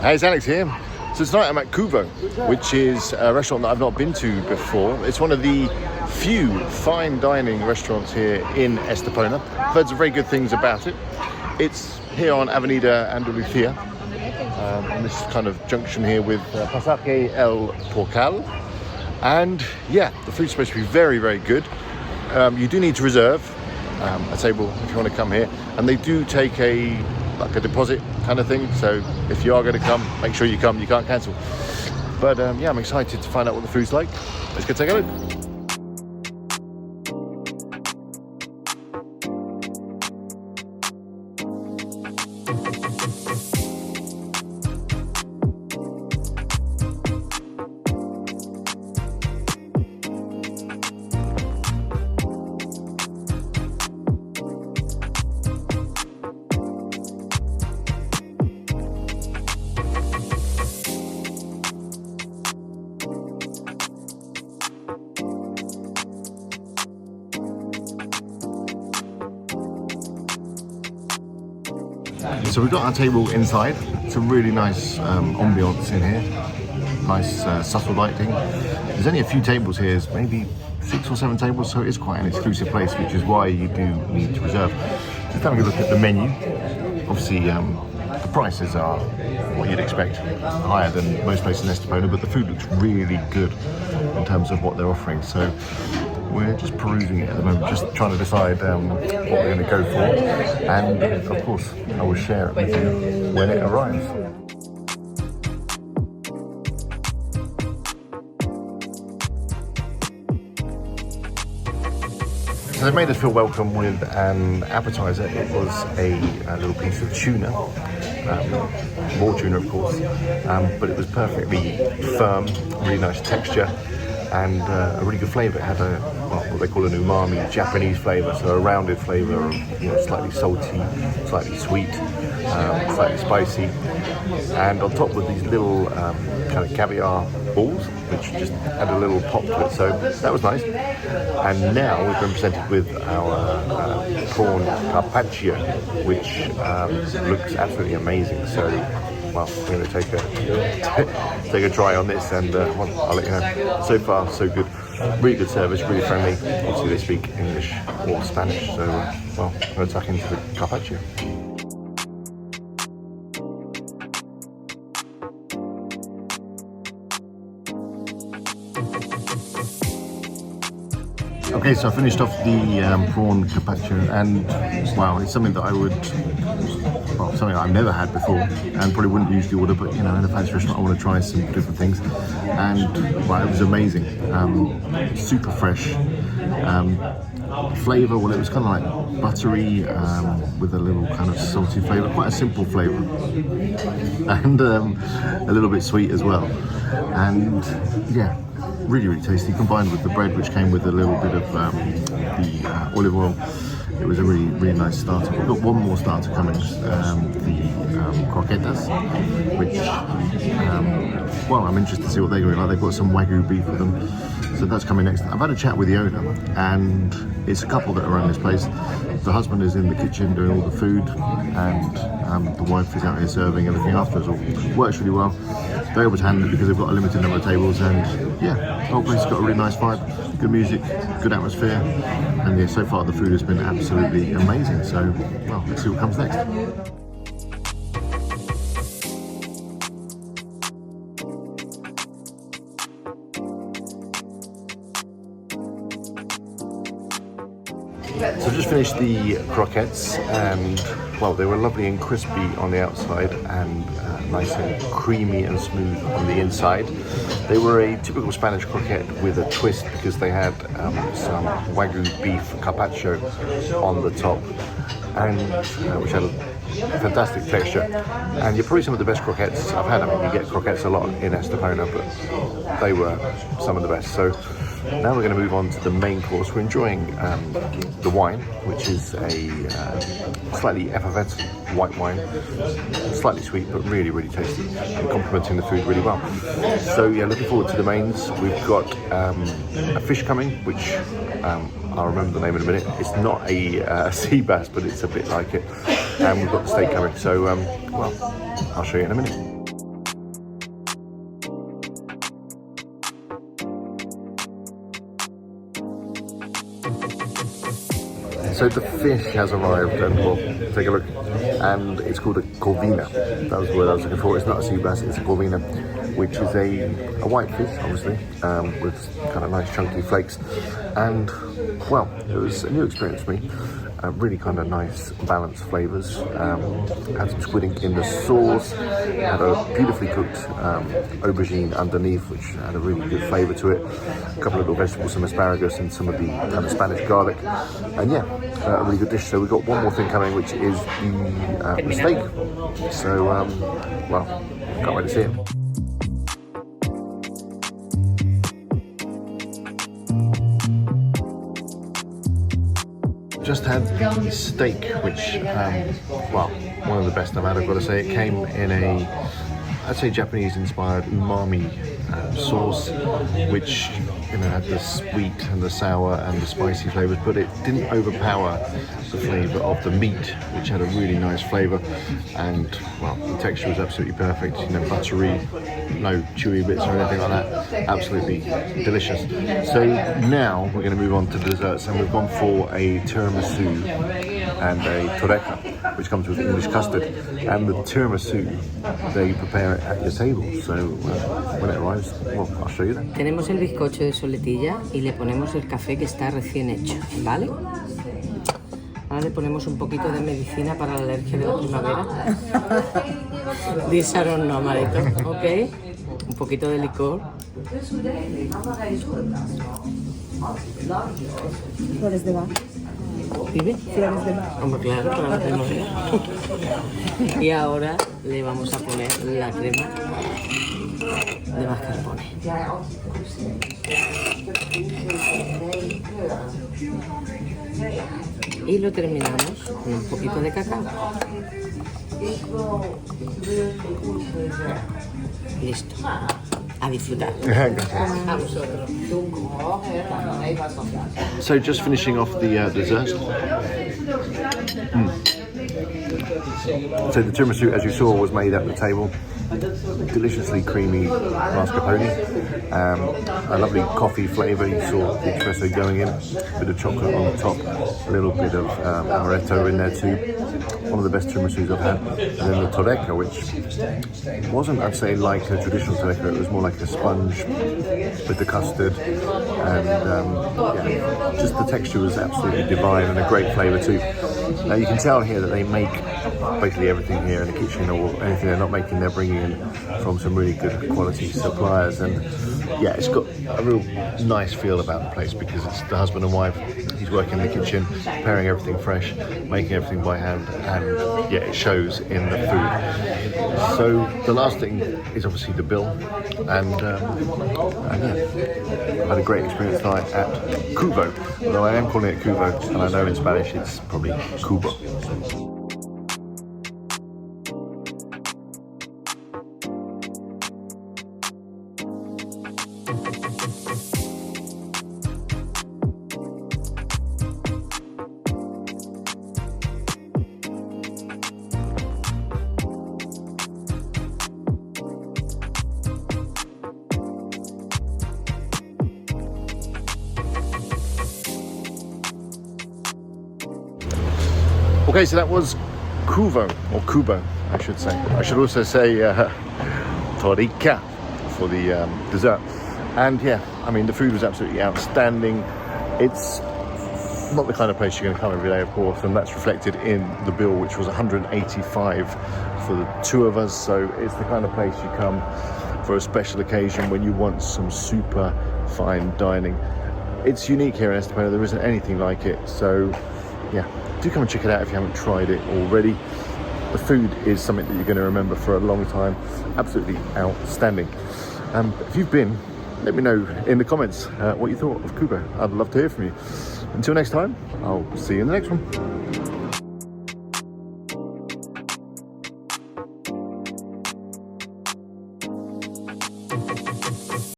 Hey, it's Alex here. So tonight I'm at Kuvo, which is a restaurant that I've not been to before. It's one of the few fine dining restaurants here in Estepona. I've heard some very good things about it. It's here on Avenida Andalucía, in this kind of junction here with Pasaje El Porcal. And yeah, the food's supposed to be very, very good. You do need to reserve a table if you want to come here, and they do take a deposit kind of thing, so if you are going to come, make sure you come, you can't cancel. But yeah, I'm excited to find out what the food's like. Let's go take a look. So we've got our table inside. It's a really nice ambiance in here. Nice subtle lighting. There's only a few tables here, it's maybe 6 or 7 tables, so it is quite an exclusive place, which is why you do need to reserve. Just having a look at the menu. Obviously, the prices are what you'd expect, higher than most places in Estepona, but the food looks really good in terms of what they're offering. So we're just perusing it at the moment, just trying to decide what we're going to go for, and of course I will share it with you when it arrives. So they made us feel welcome with an appetizer. It was a little piece of tuna, raw tuna of course, but it was perfectly firm, really nice texture, and a really good flavour. It had what they call an umami Japanese flavour, so a rounded flavour of slightly salty, slightly sweet, slightly spicy, and on top with these little kind of caviar balls, which just had a little pop to it, so that was nice. And now we've been presented with our prawn carpaccio, which looks absolutely amazing. So well, we're going to take a try on this, and I'll let you know. So far, so good. Really good service, really friendly. Obviously, they speak English or Spanish, so well, I'm going to tuck into the carpaccio. Okay, so I finished off the prawn carpaccio, and wow, it's something that something I've never had before, and probably wouldn't usually order, but in a fancy restaurant I want to try some different things, and wow, it was amazing. Super fresh. Flavour, well, it was kind of like buttery with a little kind of salty flavour, quite a simple flavour, and a little bit sweet as well, and yeah, really, really tasty, combined with the bread, which came with a little bit of the olive oil. It was a really, really nice starter. We've got one more starter coming, the croquetas, which, well, I'm interested to see what they're going to be like. They've got some Wagyu beef with them, so that's coming next. I've had a chat with the owner, and it's a couple that are running this place. The husband is in the kitchen doing all the food, and the wife is out here serving everything afterwards. It works really well. They're able to handle it because they've got a limited number of tables, and yeah, the whole place has got a really nice vibe, good music, good atmosphere, and yeah, so far the food has been absolutely amazing. So, well, let's see what comes next. So I just finished the croquettes, and well, they were lovely and crispy on the outside, and nice and creamy and smooth on the inside. They were a typical Spanish croquette with a twist, because they had some Wagyu beef carpaccio on the top, and which had a fantastic texture. And you're probably some of the best croquettes I've had. I mean, you get croquettes a lot in Estepona, but they were some of the best. So now we're going to move on to the main course. We're enjoying the wine, which is a slightly effervescent white wine, slightly sweet but really, really tasty, and complementing the food really well. So yeah, looking forward to the mains. We've got a fish coming, which I'll remember the name in a minute. It's not a sea bass, but it's a bit like it. And we've got the steak coming. So well, I'll show you in a minute. So the fish has arrived, and we'll take a look. And it's called a corvina. That was the word I was looking for. It's not a sea bass, it's a corvina, which is a white fish, obviously, with kind of nice chunky flakes. And well, it was a new experience for me. Really kind of nice balanced flavours. Had some squid ink in the sauce, had a beautifully cooked aubergine underneath, which had a really good flavour to it. A couple of little vegetables, some asparagus and some of the kind of Spanish garlic. And yeah, a really good dish. So we've got one more thing coming, which is the steak. So, well, can't wait to see it. Just had the steak, which, well, one of the best I've had, I've got to say. It came in a, I'd say, Japanese-inspired umami sauce, which, you know, had the sweet and the sour and the spicy flavours, but it didn't overpower the flavour of the meat, which had a really nice flavour. And, well, the texture was absolutely perfect, you know, buttery, no chewy bits or anything like that. Absolutely delicious. So now we're going to move on to desserts, and we've gone for a tiramisu and a torreca, which comes with English custard. And the tiramisu, they prepare it at your table. So when it arrives, well, I'll show you that. Tenemos el bizcocho de soletilla y le ponemos el café que está recién hecho, ¿vale? Ahora le ponemos un poquito de medicina para la alergia de la primavera. This I don't know, Marito, ¿ok? Un poquito de licor. Flores de Bach. ¿Vive? Flores de Bach. Hombre, claro, para la primavera. Y ahora le vamos a poner la crema de mascarpone. Y lo terminamos con un poquito de cacao. Listo. A disfrutar. A vosotros. So just finishing off the dessert. So the tiramisu, as you saw, was made at the table. Deliciously creamy mascarpone, a lovely coffee flavour. You saw the espresso going in, a bit of chocolate on the top, a little bit of amaretto in there too. One of the best tiramisus I've had. And then the torreca, which wasn't, I'd say, like a traditional torreca. It was more like a sponge with the custard, and yeah, just the texture was absolutely divine and a great flavour too. Now you can tell here that they make basically everything here in the kitchen, or anything they're not making, they're bringing in from some really good quality suppliers. And yeah, it's got a real nice feel about the place because it's the husband and wife. He's working in the kitchen, preparing everything fresh, making everything by hand, and yeah, it shows in the food. So the last thing is obviously the bill, and yeah, I had a great experience tonight at Kuvo, although I am calling it Kuvo, and I know in Spanish it's probably Kuvo. Okay, so that was Kuvo, or Kubo, I should say. I should also say torreca for the dessert. And yeah, I mean, the food was absolutely outstanding. It's not the kind of place you're going to come every day, of course, and that's reflected in the bill, which was 185 for the two of us. So it's the kind of place you come for a special occasion when you want some super fine dining. It's unique here in Estepona. There isn't anything like it. So yeah, do come and check it out if you haven't tried it already. The food is something that you're going to remember for a long time. Absolutely outstanding. If you've been, let me know in the comments what you thought of Kuvo. I'd love to hear from you. Until next time, I'll see you in the next one.